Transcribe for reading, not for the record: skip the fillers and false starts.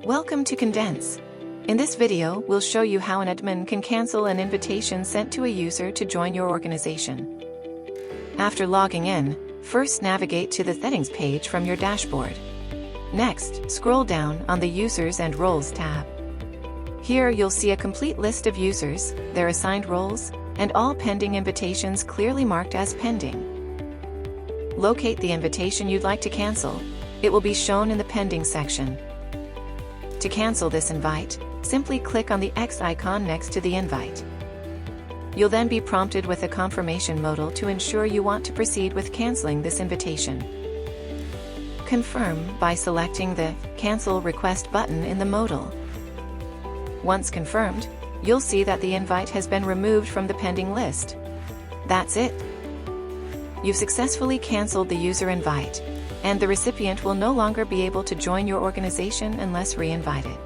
Welcome to Condense. In this video, we'll show you how an admin can cancel an invitation sent to a user to join your organization. After logging in, first navigate to the Settings page from your dashboard. Next, scroll down on the Users and Roles tab. Here you'll see a complete list of users, their assigned roles, and all pending invitations clearly marked as pending. Locate the invitation you'd like to cancel. It will be shown in the Pending section. To cancel this invite, simply click on the X icon next to the invite. You'll then be prompted with a confirmation modal to ensure you want to proceed with canceling this invitation. Confirm by selecting the Cancel Request button in the modal. Once confirmed, you'll see that the invite has been removed from the pending list. That's it. You've successfully canceled the user invite, and the recipient will no longer be able to join your organization unless re-invited.